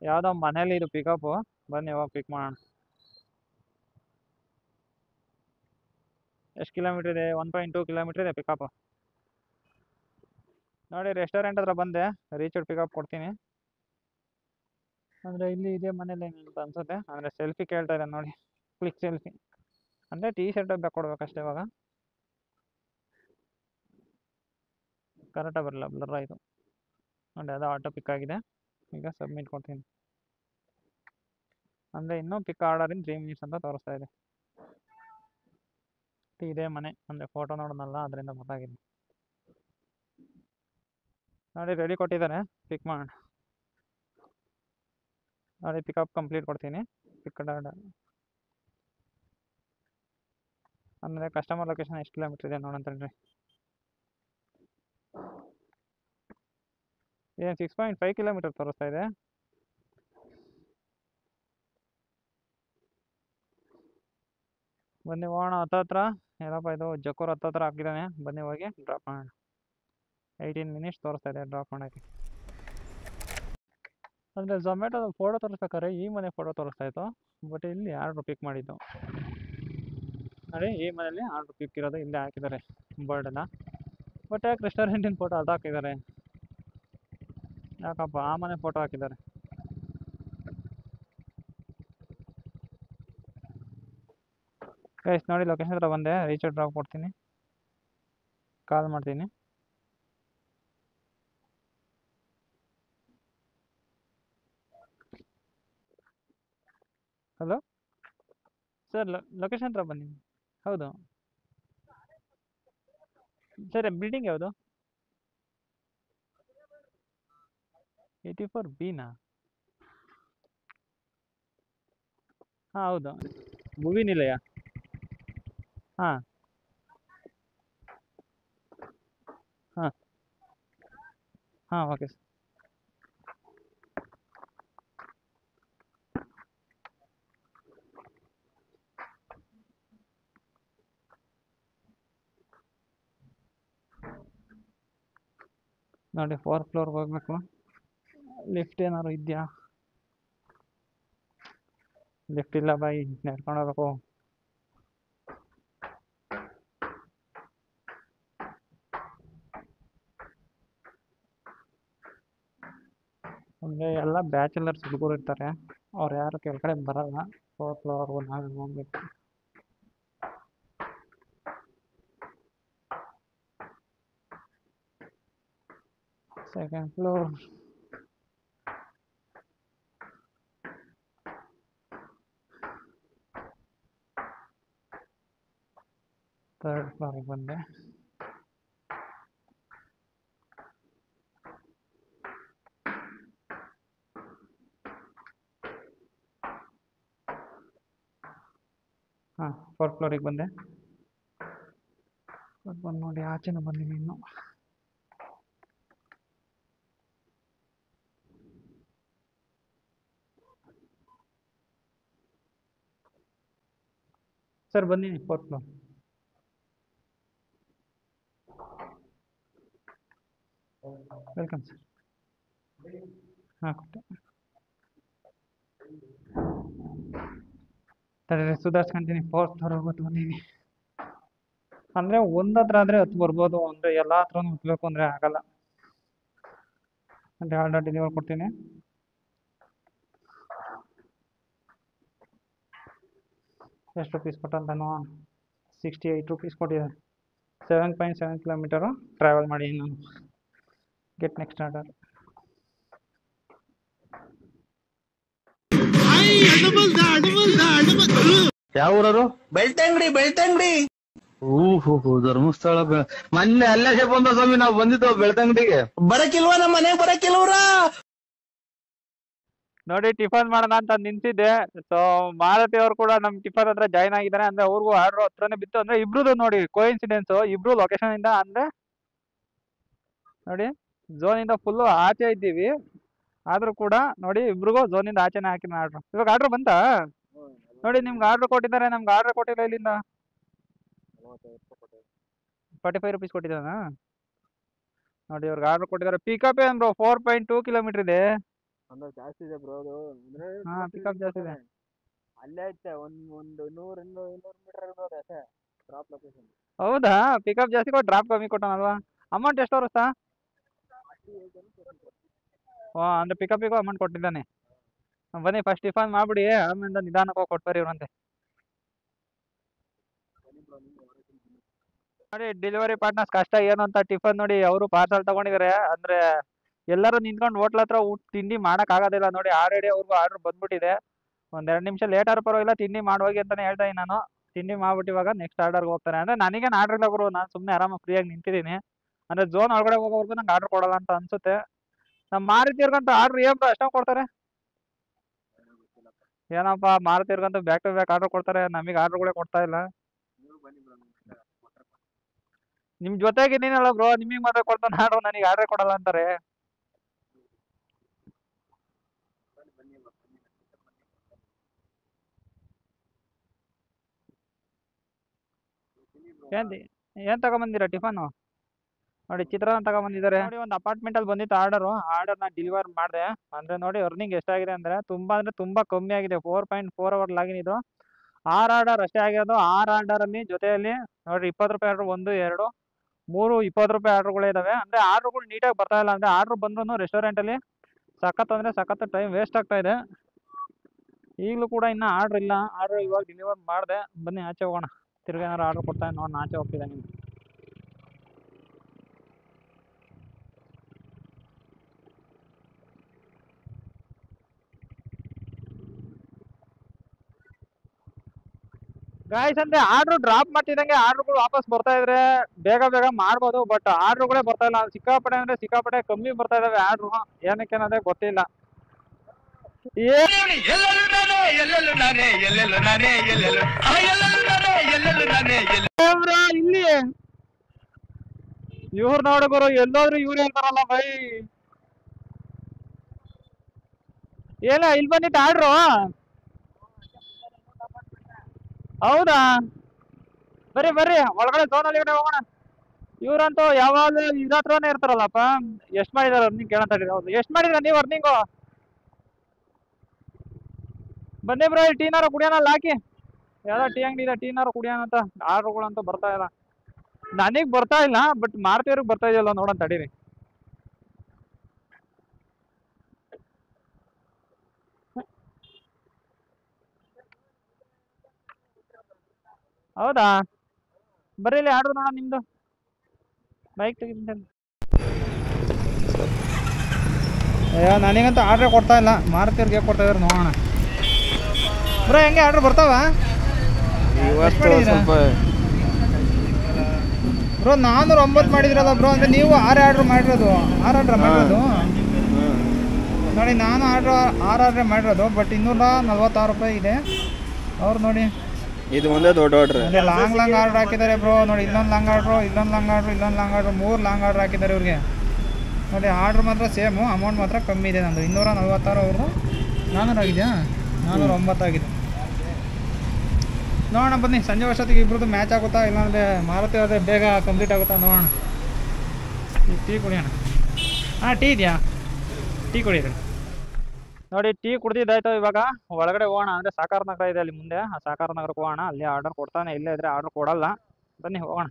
ಯಾವುದೋ ಮನೇಲಿ ಇದು ಪಿಕಪ್ಪು. ಬನ್ನಿ ಹೋಗಿ ಪಿಕ್ ಮಾಡೋಣ. ಎಷ್ಟು ಕಿಲೋಮೀಟ್ರ್ ಇದೆ? 1.2 ಕಿಲೋಮೀಟ್ರ್ ಇದೆ ಪಿಕಪ್ಪು. ನೋಡಿ ರೆಸ್ಟೋರೆಂಟ್ ಹತ್ರ ಬಂದೆ, ರೀಚ್ ಪಿಕಪ್ ಕೊಡ್ತೀನಿ. ಅಂದರೆ ಇಲ್ಲಿ ಇದೇ ಮನೇಲಿ ಅಂತ ಅನ್ಸುತ್ತೆ. ಅಂದರೆ ಸೆಲ್ಫಿ ಕೇಳ್ತಾ ಇದೆ ನೋಡಿ, ಕ್ಲಿಕ್ ಸೆಲ್ಫಿ. ಅಂದರೆ ಟೀ ಶರ್ಟ್ ಬ್ಯಾಕ್ ಕೊಡ್ಬೇಕಷ್ಟೇ. ಇವಾಗ ಕರೆಕ್ಟಾಗಿ ಬರಲ್ಲ, ಬ್ಲರ್ ಆಯಿತು ನೋಡಿ. ಅದು ಆಟೋ ಪಿಕ್ ಆಗಿದೆ, ಈಗ ಸಬ್ಮಿಟ್ ಕೊಡ್ತೀನಿ. ಅಂದರೆ ಇನ್ನೂ ಪಿಕ್ ಆರ್ಡರ್ ಇನ್ 3 ಮಿನಿಟ್ಸ್ ಅಂತ ತೋರಿಸ್ತಾ ಇದೆ. ಇದೇ ಮನೆ, ಅಂದರೆ ಫೋಟೋ ನೋಡೋಣಲ್ಲ ಅದರಿಂದ ಗೊತ್ತಾಗಿದೆ. ನೋಡಿ ರೆಡಿ ಕೊಟ್ಟಿದ್ದಾರೆ, ಪಿಕ್ ಮಾಡೋಣ. ನೋಡಿ ಪಿಕಪ್ ಕಂಪ್ಲೀಟ್ ಕೊಡ್ತೀನಿ. ಪಿಕ್ ಆರ್ಡರ್ ಅಂದರೆ ಕಸ್ಟಮರ್ ಲೊಕೇಶನ್ ಎಷ್ಟು ಕಿಲೋಮೀಟ್ರ್ ಇದೆ ನೋಡಂತೇಳಿ. ಏನು 6.5 ಕಿಲೋಮೀಟರ್ ತೋರಿಸ್ತಾ ಇದೆ. ಬನ್ನಿ ಹೋಗೋಣ. ಹತ್ತತ್ರ ಏನಪ್ಪ ಇದು, ಜಕ್ಕೂರ್ ಹತ್ತತ್ರ ಹಾಕಿದ್ದಾನೆ. ಬನ್ನಿ ಹೋಗಿ ಡ್ರಾಪ್ ಮಾಡೋಣ. 18 ಮಿನಿಟ್ಸ್ ತೋರಿಸ್ತಾ ಇದೆ ಡ್ರಾಪ್ ಮಾಡೋಕ್ಕೆ. ಅಂದರೆ ಝೊಮ್ಯಾಟೋದ ಫೋಟೋ ತೋರಿಸ್ಬೇಕಾದ್ರೆ ಈ ಮನೆ ಫೋಟೋ ತೋರಿಸ್ತಾ ಇತ್ತು, ಬಟ್ ಇಲ್ಲಿ ಆರ್ಡ್ರ್ ಪಿಕ್ ಮಾಡಿದ್ದು. ನೋಡಿ ಈ ಮನೇಲಿ ಆರ್ಡ್ರ್ ಪಿಕ್ ಇರೋದು ಇಲ್ಲೇ ಹಾಕಿದ್ದಾರೆ ಬೋರ್ಡೆಲ್ಲ. ಬಟ್ ಯಾಕೆ ರೆಸ್ಟೋರೆಂಟಿನ ಫೋಟೋ ಅದು ಹಾಕಿದ್ದಾರೆ? ಯಾಕಪ್ಪ ಆ ಮನೆ ಫೋಟೋ ಹಾಕಿದ್ದಾರೆ? ಗೈಸ್ ನೋಡಿ ಲೊಕೇಶನ್ ಹತ್ರ ಬಂದೆ, ರೀಚ್ ಡ್ರಾಪ್ ಕೊಡ್ತೀನಿ, ಕಾಲ್ ಮಾಡ್ತೀನಿ. ಹಲೋ ಸರ್, ಲೊಕೇಶನ್ ಹತ್ರ ಬನ್ನಿ. ಹೌದು ಸರ್, ಬಿಲ್ಡಿಂಗ್ ಯಾವುದು? 84Bನಾ? ಹಾಂ ಹೌದು, ಭುವಿ ನಿಲಯ. ಹಾಂ ಹಾಂ ಹಾಂ ಓಕೆ ಸರ್. ನೋಡಿ 4th ಫ್ಲೋರ್ಗೆ ಹೋಗ್ಬೇಕು. ಲಿಫ್ಟ್ ಏನಾದ್ರು ಇದೆಯಾ? ಲಿಫ್ಟ್ ಇಲ್ಲ ಬಾಯಿ, ನಡ್ಕೊಂಡು ಹೋಗ್ಬೇಕು. ಅಂದರೆ ಎಲ್ಲ ಬ್ಯಾಚುಲರ್ಸ್ ಹುಡುಗರು ಇರ್ತಾರೆ, ಅವ್ರು ಯಾರು ಕೆಳಗಡೆ ಬರಲ್ಲ. 4th ಫ್ಲೋರ್ಗೂ ನಾವೇ ಹೋಗ್ಬೇಕು. Second floor. ಥರ್ಡ್ ಫ್ಲೋರಿಗೆ ಬಂದೆ. ಹಾಂ 4th ಫ್ಲೋರಿಗೆ ಬಂದೆ. ಬಂದು ನೋಡಿ ಆಚೆನೂ ಬಂದೀನಿ ಇನ್ನು. ಸರ್ ಬಂದೀನಿ 4th ಫ್ಲೋರ್. Welcome sir. ಹಾಂ ಕೊಟ್ಟೆ. ತಡೆ ಸುಧಾರಿಸ್ಕೊಂತೀನಿ. 4th ಫ್ಲೋರ್ ಹೋಗ್ಬಿಟ್ಟು ಬಂದೀನಿ. ಅಂದರೆ ಒಂದತ್ರ ಆದರೆ ಹತ್ತು ಬರ್ಬೋದು, ಅಂದರೆ ಎಲ್ಲ ಹತ್ರನೂ ಹತ್ಬೇಕು ಅಂದರೆ ಆಗಲ್ಲ. ಅಂದರೆ ಆರ್ಡರ್ ಡೆಲಿವರ್ ಕೊಡ್ತೀನಿ. ಎಷ್ಟು ರುಪೀಸ್ ಕೊಟ್ಟಂತಾನು? ₹68 ಕೊಟ್ಟಿದ್ದಾರೆ. 7.7 ಕಿಲೋಮೀಟರು ಟ್ರಾವೆಲ್ ಮಾಡಿ ನಾನು. Get next order. ಯಾವ ಊರರು? ಬೆಳ್ತಂಗಡಿ. ಓಹೋ ಧರ್ಮಸ್ಥಳ ಮೊನ್ನೆ ಅಲ್ಲೇ ಬಂದ ಸ್ವಾಮಿ ನಾವು ಬಂದಿದ್ದು ಬೆಳ್ತಂಗಡಿಗೆ. ಬರಕಿಲ್ವಾ ನಮ್ಮ ಮನೆಗೆ ಬರಕಿಲ್ವ್ರ? ನೋಡಿ ಟಿಫನ್ ಮಾಡೋಣ ಅಂತ ನಿಂತಿದ್ದೆ. ಸೊ ಮಾರುತಿ ಅವ್ರು ಕೂಡ ನಮ್ ಟಿಫನ್ ಹತ್ರ ಜಾಯ್ನ್ ಆಗಿದ್ದಾರೆ. ಅಂದ್ರೆ ಅವ್ರಿಗೂ ಆರ್ಡರ್ ಹತ್ರನೇ ಬಿತ್ತು. ಅಂದ್ರೆ ಇಬ್ರುದು ನೋಡಿ ಕೋಇನ್ಸಿಡೆನ್ಸ್, ಇಬ್ರು ಲೊಕೇಶನ್ ಇಂದ ಅಂದ್ರೆ ನೋಡಿ ಝೋನ್ ಇಂದ ಫುಲ್ ಆಚೆ ಇದ್ದೀವಿ. ಆದ್ರೂ ಕೂಡ ನೋಡಿ ಇಬ್ರಿಗೂ ಝೋನ್ ಇಂದ ಆಚೆನೆ ಹಾಕಿನ ಆರ್ಡರ್. ಇವಾಗ ಆರ್ಡರ್ ಬಂತಾ? ನೋಡಿ ನಿಮ್ಗೆ ಆರ್ಡರ್ ಕೊಟ್ಟಿದ್ದಾರೆ, ನಮ್ಗೆ ಆರ್ಡರ್ ಕೊಟ್ಟಿಲ್ಲ. ಇಲ್ಲಿಂದ 45 rupees ಕೊಟ್ಟಿದ್ದಾನ. ನೋಡಿ ಇವ್ರಿಗೆ ಆರ್ಡರ್ ಕೊಟ್ಟಿದ್ದಾರೆ. ಪಿಕಪ್ ಏನ್ ಬ್ರೋ 4.2 ಕಿಲೋಮೀಟರ್ ಇದೆ. ಅಂದ್ರೆ ಜಾಸ್ತಿ ಇದೆ ಬ್ರೋ ಅದು. ಅಂದ್ರೆ ಹಾ ಪಿಕಪ್ ಜಾಸ್ತಿ ಇದೆ. ಅಲ್ಲೇ ಐತೆ ಒಂದು 100-200 ಮೀಟರ್ ಇರ್ಬೋದು ಅಷ್ಟೇ ಡ್ರಾಪ್ ಲೊಕೇಶನ್. ಹೌದಾ? ಪಿಕಪ್ ಜಾಸ್ತಿ ಕೊಟ್ಟು ಡ್ರಾಪ್ ಕಮ್ಮಿ ಕೊಟ್ಟನಲ್ವಾ? ಅಮೌಂಟ್ ಎಷ್ಟು ಬರುತ್ತಾ? ಅಂದ್ರೆ ಪಿಕಪ್ಪಿಗೂ ಅಮೌಂಟ್ ಕೊಟ್ಟಿದ್ದಾನೆ. ಬನ್ನಿ ಫಸ್ಟ್ ಟಿಫನ್ ಮಾಡ್ಬಿಡಿ, ಆಮೇಲೆ ನಿಧಾನಕ್ಕೆ ಹೋಗಿ ಕೊಟ್ಬರಿ ಇವ್ರಂತೆ. ನೋಡಿ ಡೆಲಿವರಿ ಪಾರ್ಟ್ನರ್ಸ್ ಕಷ್ಟ ಏನು ಅಂತ. ಟಿಫನ್ ನೋಡಿ ಅವರು ಪಾರ್ಸಲ್ ತಗೊಂಡಿದ್ದಾರೆ. ಅಂದ್ರೆ ಎಲ್ಲರೂ ನಿಂತ್ಕೊಂಡು ಹೋಟ್ಲ್ ಹತ್ರ ತಿಂಡಿ ಮಾಡಕ್ ಆಗೋದಿಲ್ಲ. ನೋಡಿ ಆಲ್ರೆಡಿ ಅವ್ರಿಗೂ ಆರ್ಡರ್ ಬಂದ್ಬಿಟ್ಟಿದೆ. ಒಂದ್ 2 ನಿಮಿಷ ಲೇಟ್ ಆದ್ರೂ ಪರವಾಗಿಲ್ಲ, ತಿಂಡಿ ಮಾಡೋಗಿ ಅಂತಾನೆ ಹೇಳ್ತಾ ಇದ್ದೀನಿ ನಾನು. ತಿಂಡಿ ಮಾಡ್ಬಿಟ್ಟು ಇವಾಗ ನೆಕ್ಸ್ಟ್ ಆರ್ಡರ್ಗೆ ಹೋಗ್ತಾರೆ. ಅಂದ್ರೆ ನನಗೇನು ಆರ್ಡರ್ ಇಲ್ಲ ಗುರು, ನಾನು ಸುಮ್ಮನೆ ಆರಾಮಾಗಿ ಫ್ರೀಯಾಗಿ ನಿಂತಿದ್ದೀನಿ. ಅಂದ್ರೆ ಝೋನ್ ಒಳಗಡೆ ಹೋಗೋವರೆಗೂ ನಂಗೆ ಆರ್ಡರ್ ಕೊಡಲ್ಲ ಅಂತ ಅನ್ಸುತ್ತೆ. ನಮ್ಮ ಮಾರುತಿಯವ್ರಿಗಂತೂ ಆರ್ಡರ್ ಏನು ಅಷ್ಟೊಂದು ಕೊಡ್ತಾರೆ. ಏನಪ್ಪ ಮಾರುತಿಯವ್ರಿಗಂತೂ ಬ್ಯಾಕ್ ಟು ಬ್ಯಾಕ್ ಆರ್ಡರ್ ಕೊಡ್ತಾರೆ, ನಮಗೆ ಆರ್ಡರ್ಗಳೇ ಕೊಡ್ತಾ ಇಲ್ಲ. ನಿಮ್ ಜೊತೆಗಿದ್ದೀನಲ್ಲ ಬ್ರೋ, ನಿಮಗೆ ಮಾತ್ರ ಕೊಡ್ತಾನೆ ಆರ್ಡರ್, ನನಗೆ ಆರ್ಡರ್ ಕೊಡಲ್ಲ ಅಂತಾರೆ. ಏನ್ ತಗೊಂಬಂದಿರಾ ಟಿಫನ್? ನೋಡಿ ಚಿತ್ರಾನ್ನ ತಗೊಂಬಂದಿದ್ದಾರೆ. ನೋಡಿ ಒಂದು ಅಪಾರ್ಟ್ಮೆಂಟ್ ಅಲ್ಲಿ ಬಂದಿತ್ತು ಆರ್ಡರ್ ನ ಡೆಲಿವರ್ ಮಾಡಿದೆ. ಅಂದ್ರೆ ನೋಡಿ ಅರ್ನಿಂಗ್ ಎಷ್ಟಾಗಿದೆ ಅಂದ್ರೆ ತುಂಬಾ ಕಮ್ಮಿ ಆಗಿದೆ. 4.4 ಅವರ್ ಲಾಗಿನ್ ಇದು. 6 ಆರ್ಡರ್ ಅಷ್ಟೇ ಆಗಿರೋದು. 6 ಆರ್ಡರ್ ಅಲ್ಲಿ ಜೊತೆಯಲ್ಲಿ ನೋಡಿ 20 ರೂಪಾಯಿ ಆರ್ಡರ್ 1 2 3 20 ರೂಪಾಯಿ ಆರ್ಡರ್ಗಳು ಇದಾವೆ. ಅಂದ್ರೆ ಆರ್ಡರ್ಗಳು ನೀಟಾಗಿ ಬರ್ತಾ ಇಲ್ಲ. ಅಂದ್ರೆ ಆರ್ಡರ್ ಬಂದ್ರು ರೆಸ್ಟೋರೆಂಟ್ ಅಲ್ಲಿ ಸಖತ್ ಟೈಮ್ ವೇಸ್ಟ್ ಆಗ್ತಾ ಇದೆ. ಈಗಲೂ ಕೂಡ ಇನ್ನ ಆರ್ಡರ್ ಇಲ್ಲ. ಆರ್ಡರ್ ಇವಾಗ ಡೆಲಿವರ್ ಮಾಡಿದೆ. ಬನ್ನಿ ಆಚೆ ಹೋಗೋಣ, ತಿರ್ಗಿ ಏನಾರು ಆರ್ಡರ್ ಕೊಡ್ತಾ ನೋಡೋಣ. ಆಚೆ ಹೋಗ್ತಿದೆ ನಿಮ್ಗೆ. ಗಾಯ್ಸ್ ಅಂದ್ರೆ ಆರ್ಡರ್ ಡ್ರಾಪ್ ಮಾಡ್ತಿದ್ದಂಗೆ ಆರ್ಡರ್ಗಳು ವಾಪಸ್ ಬರ್ತಾ ಇದ್ರೆ ಬೇಗ ಮಾಡ್ಬೋದು. ಬಟ್ ಆರ್ಡರ್ಗಳೇ ಬರ್ತಾ ಇಲ್ಲ. ಸಿಕ್ಕಾಪಟ್ಟೆ ಕಮ್ಮಿ ಬರ್ತಾ ಇದಾವೆ ಆರ್ಡರ್. ಏನಕ್ಕೆ ಅನ್ನೋದೇ ಗೊತ್ತಿಲ್ಲ. ಇಲ್ಲಿ ಇವ್ರು ನೋಡಗೋರು ಎಲ್ಲೋದ್ರು ಇವ್ರು ಹೇಳ್ತಾರಲ್ಲ ಬೈ. ಏನ ಇಲ್ಲಿ ಬಂದಿತ್ತು ಆರ್ಡ್ರು? ಹೌದಾ? ಬರ್ರಿ ಒಳಗಡೆ ಝೋನ್ ಅಲ್ಲಿ ಹೋಗೋಣ. ಇವ್ರಂತೂ ಯಾವಾಗಲೂ ಇದ್ರ ಹತ್ರನೇ ಇರ್ತಾರಲ್ಲಪ್ಪ. ಎಷ್ಟ್ ಮಾಡಿದಾರೆ ಅರ್ನಿಂಗ್ ಕೇಳಂತ? ಹೌದು, ಎಷ್ಟ್ ಮಾಡಿದ್ರ ನೀವು ಅರ್ನಿಂಗು? ಬನ್ನಿ ಬ್ರೋ, ಟೀನಾರು ಕುಡಿಯೋಣಲ್ಲ ಹಾಕಿ. ಯಾವ್ದೋ ಟೀ ಅಂಗಡಿ ಇದೆ, ಟೀನಾರು ಕುಡಿಯೋಣ ಅಂತ. ಆರ್ಡರ್ಗಳಂತೂ ಬರ್ತಾ ಇಲ್ಲ. ನನಗ್ ಬರ್ತಾ ಇಲ್ಲ, ಬಟ್ ಮಾರುತಿಯವ್ರಿಗೆ ಬರ್ತಾ ಇದೆಯಲ್ಲ ನೋಡೋಣ ತಡೀರಿ. ಹೌದಾ? ಬರ್ರಿ ಇಲ್ಲಿ ಆರ್ಡರ್ ನೋಡೋಣ ನಿಮ್ದು. ಬೈಕ್ ತೆಗಿತೀನಿ. ಅಯ್ಯೋ ನನಗಂತೂ ಆರ್ಡ್ರೇ ಕೊಡ್ತಾ ಇಲ್ಲ. ಮಾರುತಿಯವ್ರಿಗೆ ಕೊಡ್ತಾ ಇದಾರೆ ನೋಡೋಣ. ಬ್ರೋ ಹೆಂಗೆ ಆರ್ಡರ್ ಬರ್ತಾವ? ಬ್ರೋ 409 ಮಾಡಿದ್ರಲ್ಲ ಬ್ರೋ. ಅಂದ್ರೆ ನೀವು 6 ಆರ್ಡರ್ ಮಾಡಿರೋದು? 6 ಆರ್ಡರ್ ಮಾಡಿರೋದು ನೋಡಿ. ನಾನು ಆರ್ಡರ್ 6 ಆರ್ಡರ್ ಮಾಡಿರೋದು. ಬಟ್ 246 ರೂಪಾಯಿ ಇದೆ. ಅವ್ರು ನೋಡಿ ಇದು ಒಂದೇ ದೊಡ್ಡ ಆರ್ಡರ್. ಲಾಂಗ್ ಆರ್ಡರ್ ಹಾಕಿದ್ದಾರೆ ಬ್ರೋ. ನೋಡಿ ಇಲ್ಲೊಂದು ಲಾಂಗ್ ಆರ್ಡ್ರು, ಇಲ್ಲೊಂದು ಲಾಂಗ್ ಆರ್ಡ್ರು 3 ಲಾಂಗ್ ಆರ್ಡರ್ ಹಾಕಿದ್ದಾರೆ ಇವ್ರಿಗೆ. ನೋಡಿ ಆರ್ಡ್ರ್ ಮಾತ್ರ ಸೇಮು, ಅಮೌಂಟ್ ಮಾತ್ರ ಕಮ್ಮಿ ಇದೆ. ನಂದು 246, ಅವ್ರದ್ದು 400 ಆಗಿದೆಯಾ? 409 ಆಗಿದೆ. ನೋಡೋಣ ಬನ್ನಿ, ಸಂಜೆ ವರ್ಷತ್ತಿಗೆ ಇಬ್ಬರದ್ದು ಮ್ಯಾಚ್ ಆಗುತ್ತಾ, ಇಲ್ಲಾಂದರೆ ಮಾರುತಿ ಆದರೆ ಬೇಗ ಕಂಪ್ಲೀಟ್ ಆಗುತ್ತಾ ನೋಡೋಣ. ಟೀ ಕುಡಿಯೋಣ. ಟೀ ಇದೆಯಾ? ಟೀ ಕುಡಿಯೋದು ನೋಡಿ. ಟೀ ಕುಡ್ದಿದ್ದಾಯ್ತು. ಇವಾಗ ಒಳಗಡೆ ಹೋಗೋಣ. ಅಂದರೆ ಸಾಕಾರ ನಗರ ಇದೆ ಅಲ್ಲಿ ಮುಂದೆ, ಆ ಸಾಕಾರ ನಗರಕ್ಕೆ ಹೋಗೋಣ. ಅಲ್ಲಿ ಆರ್ಡರ್ ಕೊಡ್ತಾನೆ, ಇಲ್ಲೇ ಇದ್ರೆ ಆರ್ಡರ್ ಕೊಡಲ್ಲ. ಬನ್ನಿ ಹೋಗೋಣ.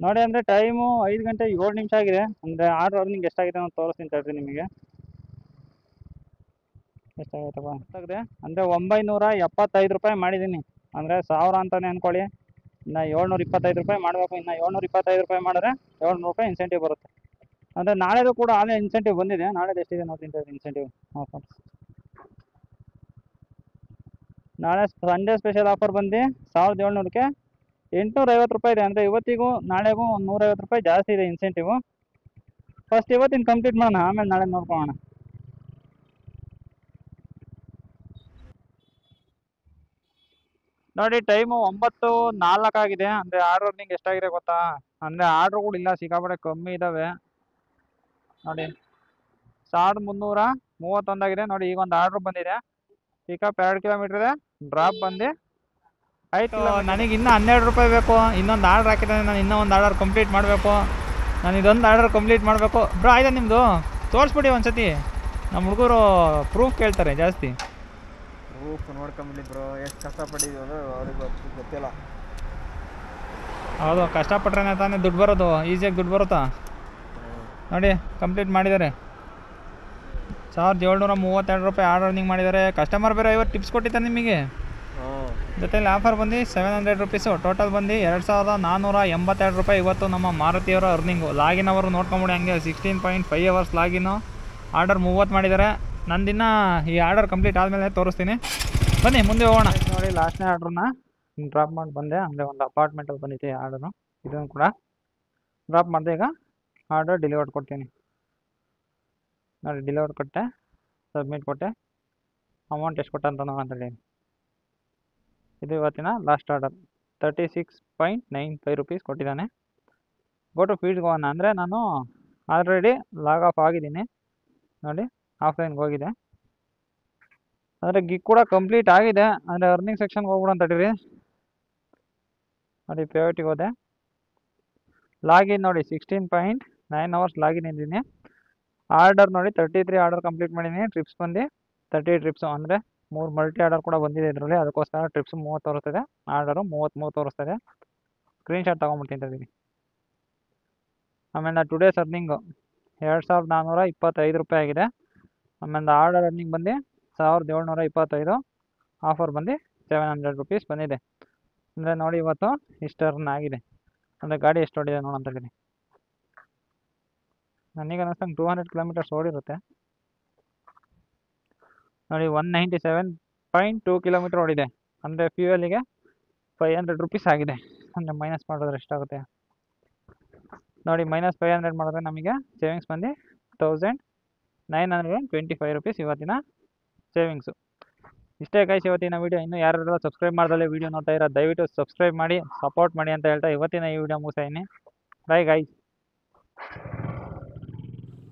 ನೋಡಿ ಅಂದರೆ ಟೈಮು 5 ಗಂಟೆ 7 ನಿಮಿಷ ಆಗಿದೆ. ಅಂದರೆ ಆರ್ಡರ್ ಅರ್ನಿಂಗ್ ಎಷ್ಟಾಗಿದೆ ಅಂತ ತೋರಿಸ್ತೀನಿ ತಡ್ರಿ ನಿಮಗೆ. ಎಷ್ಟಾಗೈತಪ್ಪ ಅಂದರೆ 975 ರೂಪಾಯಿ ಮಾಡಿದ್ದೀನಿ. ಅಂದರೆ 1000 ಅಂತಲೇ ಅಂದ್ಕೊಳ್ಳಿ. ಇನ್ನು 725 ರೂಪಾಯಿ ಮಾಡಬೇಕು. ಇನ್ನು 725 ರೂಪಾಯಿ ಮಾಡಿದ್ರೆ 700 ರೂಪಾಯಿ ಇನ್ಸೆಂಟಿವ್ ಬರುತ್ತೆ. ಅಂದರೆ ನಾಳೆದು ಕೂಡ ಆಲೇ ಇನ್ಸೆಂಟಿವ್ ಬಂದಿದೆ. ನಾಳೆದು ಎಷ್ಟಿದೆ ನೋಡ್ತೀನಿ ಇನ್ಸೆಂಟಿವ್ ಆಫರ್. ನಾಳೆ ಸಂಡೇ ಸ್ಪೆಷಲ್ ಆಫರ್ ಬಂದು 1700ಕ್ಕೆ 850 ರೂಪಾಯಿ ಇದೆ. ಅಂದರೆ ಇವತ್ತಿಗೂ ನಾಳೆಗೂ ಒಂದು 150 ರೂಪಾಯಿ ಜಾಸ್ತಿ ಇದೆ ಇನ್ಸೆಂಟಿವು. ಫಸ್ಟ್ ಇವತ್ತಿನ ಕಂಪ್ಲೀಟ್ ಮಾಡೋಣ, ಆಮೇಲೆ ನಾಳೆ ನೋಡ್ಕೊಳ್ಳೋಣ. ನೋಡಿ ಟೈಮು 9:04 ಆಗಿದೆ. ಅಂದರೆ ಆರ್ಡರ್ ರನ್ನಿಂಗ್ ಎಷ್ಟಾಗಿದೆ ಗೊತ್ತಾ? ಅಂದರೆ ಆರ್ಡ್ರುಗಳು ಇಲ್ಲ, ಸಿಕ್ಕಾಪಟ್ಟೆ ಕಮ್ಮಿ ಇದ್ದಾವೆ. ನೋಡಿ 1331 ಆಗಿದೆ. ನೋಡಿ ಈಗ ಒಂದು ಆರ್ಡ್ರ್ ಬಂದಿದೆ. ಪಿಕಪ್ 2 ಕಿಲೋಮೀಟ್ರ್ ಇದೆ, ಡ್ರಾಪ್ ಬಂದು 5 ಕಿಲೋಮೀಟರ್. ನನಗೆ ಇನ್ನೂ 12 ರೂಪಾಯಿ ಬೇಕು. ಇನ್ನೊಂದು ಆರ್ಡ್ರ್ ಹಾಕಿದ್ದಾನೆ, ನಾನು ಇನ್ನೂ ಒಂದು ಆರ್ಡರ್ ಕಂಪ್ಲೀಟ್ ಮಾಡಬೇಕು. ನಾನು ಇದೊಂದು ಆರ್ಡರ್ ಕಂಪ್ಲೀಟ್ ಮಾಡಬೇಕು. ಬ್ರೋ ಆಯ್ತಾ ನಿಮ್ಮದು? ತೋರಿಸ್ಬಿಡಿ ಒಂದು ಸತಿ. ನಮ್ಮ ಹುಡುಗರು ಪ್ರೂಫ್ ಕೇಳ್ತಾರೆ ಜಾಸ್ತಿ. ಪ್ರೂಫ್ ನೋಡ್ಕೊಂಬಿಡಿ ಬ್ರೋ, ಎಷ್ಟು ಕಷ್ಟಪಟ್ಟಿದ್ದೀವಿ ಅವ್ರಿಗೆ ಗೊತ್ತಿಲ್ಲ. ಹೌದು, ಕಷ್ಟಪಟ್ರೆ ತಾನೇ ದುಡ್ಡು ಬರೋದು. ಈಸಿಯಾಗಿ ದುಡ್ಡು ಬರುತ್ತಾ? ನೋಡಿ ಕಂಪ್ಲೀಟ್ ಮಾಡಿದ್ದಾರೆ. 1732 ರೂಪಾಯಿ ಆರ್ಡರ್ ರನ್ನಿಂಗ್ ಮಾಡಿದ್ದಾರೆ. ಕಸ್ಟಮರ್ ಬೇರೆ 50 ಟಿಪ್ಸ್ ಕೊಟ್ಟಿದ್ದಾರೆ ನಿಮಗೆ. ಜೊತೆಲಿ ಆಫರ್ ಬಂದು 700 ರುಪೀಸು. ಟೋಟಲ್ ಬಂದು 2482 ರೂಪಾಯಿ ಇವತ್ತು ನಮ್ಮ ಮಾರುತಿಯವರ ಅರ್ನಿಂಗು. ಲಾಗಿನ್ ಅವರು ನೋಡ್ಕೊಂಬಿಡಿ ಹಂಗೆ 16.5 ಅವರ್ಸ್ ಲಾಗಿನ್ನು. ಆರ್ಡರ್ 30 ಮಾಡಿದ್ದಾರೆ. ನಂದಿನ್ನ ಈ ಆರ್ಡರ್ ಕಂಪ್ಲೀಟ್ ಆದಮೇಲೆ ತೋರಿಸ್ತೀನಿ. ಬನ್ನಿ ಮುಂದೆ ಹೋಗೋಣ. ನೋಡಿ ಲಾಸ್ಟ್ನೇ ಆರ್ಡ್ರನ್ನ ಡ್ರಾಪ್ ಮಾಡಿ ಬಂದೆ. ಅಂದರೆ ಒಂದು ಅಪಾರ್ಟ್ಮೆಂಟಲ್ಲಿ ಬಂದಿದೆ ಆರ್ಡರು. ಇದನ್ನು ಕೂಡ ಡ್ರಾಪ್ ಮಾಡಿದೆ. ಈಗ ಆರ್ಡರ್ ಡೆಲಿವರ್ಡ್ ಕೊಡ್ತೀನಿ. ನೋಡಿ ಡೆಲಿವರ್ಡ್ ಕೊಟ್ಟೆ, ಸಬ್ಮಿಟ್ ಕೊಟ್ಟೆ. ಅಮೌಂಟ್ ಎಷ್ಟು ಕೊಟ್ಟ ಅಂತ ನೋಡೋಂತೇಳಿ. ಇದು ಇವತ್ತಿನ ಲಾಸ್ಟ್ ಆರ್ಡರ್ 36.95 ರುಪೀಸ್ ಕೊಟ್ಟಿದ್ದಾನೆ. ಗೋ ಟು ಫೀಲ್ಡ್ಗೆ ಹೋಗೋಣ. ಅಂದರೆ ನಾನು ಆಲ್ರೆಡಿ ಲಾಗ್ ಆಫ್ ಆಗಿದ್ದೀನಿ. ನೋಡಿ ಆಫ್ಲೈನ್ಗೆ ಹೋಗಿದೆ. ಅಂದರೆ ಗಿಗ್ ಕೂಡ ಕಂಪ್ಲೀಟ್ ಆಗಿದೆ. ಅಂದರೆ ಅರ್ನಿಂಗ್ ಸೆಕ್ಷನ್ಗೆ ಹೋಗ್ಬಿಡೋಣ ತಡೀರಿ. ನೋಡಿ ಪೇಟಿಗೆ ಹೋದೆ. ಲಾಗಿನ್ ನೋಡಿ 16.9 ಅವರ್ಸ್ ಲಾಗಿನ್ ಇದ್ದೀನಿ. ಆರ್ಡರ್ ನೋಡಿ 33 ಆರ್ಡರ್ ಕಂಪ್ಲೀಟ್ ಮಾಡಿದ್ದೀನಿ. ಟ್ರಿಪ್ಸ್ ಬಂದು 30 ಟ್ರಿಪ್ಸು. ಅಂದರೆ 3 ಮಲ್ಟಿ ಆರ್ಡರ್ ಕೂಡ ಬಂದಿದೆ ಇದರಲ್ಲಿ. ಅದಕ್ಕೋಸ್ಕರ ಟ್ರಿಪ್ಸ್ 30 ತೋರಿಸ್ತಿದೆ, ಆರ್ಡರು 33 ತೋರಿಸ್ತಿದೆ. ಸ್ಕ್ರೀನ್ಶಾಟ್ ತೊಗೊಂಬಿಟ್ಟಿದ್ದೀನಿ. ಆಮೇಲೆ ಟುಡೇಸ್ ಅರ್ನಿಂಗು 2425 ರೂಪಾಯಿ ಆಗಿದೆ. ಆಮೇಲೆ ಆರ್ಡರ್ ಅರ್ನಿಂಗ್ ಬಂದು 1725. ಆಫರ್ ಬಂದು 700 ರುಪೀಸ್ ಬಂದಿದೆ. ಅಂದರೆ ನೋಡಿ ಇವತ್ತು ಇಷ್ಟು ಅರ್ನ್ ಆಗಿದೆ. ಅಂದರೆ ಗಾಡಿ ಎಷ್ಟು ಓಡಿದೆ ನೋಡೋಂತ ಹೇಳಿ. ನನಗೆ ಅನ್ನಿಸ್ತಂಗೆ 200 ಕಿಲೋಮೀಟರ್ಸ್ ಓಡಿರುತ್ತೆ. ನೋಡಿ 197.2 ಕಿಲೋಮೀಟರ್ ಓಡಿದೆ. ಅಂದರೆ ಫ್ಯೂಯಲಿಗೆ 500 ರುಪೀಸ್ ಆಗಿದೆ. ಅಂದರೆ ಮೈನಸ್ ಮಾಡಿದ್ರೆ ಎಷ್ಟಾಗುತ್ತೆ ನೋಡಿ. -500 ಮಾಡಿದ್ರೆ ನಮಗೆ ಸೇವಿಂಗ್ಸ್ ಬಂದು 1925 ರುಪೀಸ್ ಇವತ್ತಿನ ಸೇವಿಂಗ್ಸು. ಇಷ್ಟೇ ಗೈಸ್ ಇವತ್ತಿನ ವೀಡಿಯೋ. ಇನ್ನೂ ಯಾರೆಲ್ಲ ಸಬ್ಸ್ಕ್ರೈಬ್ ಮಾಡ್ದಲ್ಲೇ ವೀಡಿಯೋ ನೋಡ್ತಾ ಇರೋ ದಯವಿಟ್ಟು ಸಬ್ಸ್ಕ್ರೈಬ್ ಮಾಡಿ ಸಪೋರ್ಟ್ ಮಾಡಿ ಅಂತ ಹೇಳ್ತಾ ಇವತ್ತಿನ ಈ ವಿಡಿಯೋ ಮುಗಿಸ್ತೀನಿ. Bye guys.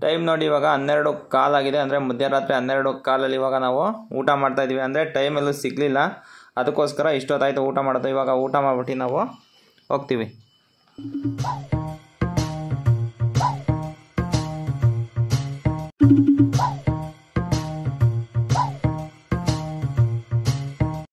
ಟೈಮ್ ನೋಡಿ ಇವಾಗ 12:15 ಆಗಿದೆ. ಅಂದರೆ ಮಧ್ಯರಾತ್ರಿ 12:15 ಇವಾಗ ನಾವು ಊಟ ಮಾಡ್ತಾಯಿದ್ವಿ. ಅಂದರೆ ಟೈಮೆಲ್ಲೂ ಸಿಗಲಿಲ್ಲ, ಅದಕ್ಕೋಸ್ಕರ ಇಷ್ಟೊತ್ತಾಯಿತು ಊಟ ಮಾಡೋದು. ಇವಾಗ ಊಟ ಮಾಡಿಬಿಟ್ಟು ನಾವು ಹೋಗ್ತೀವಿ.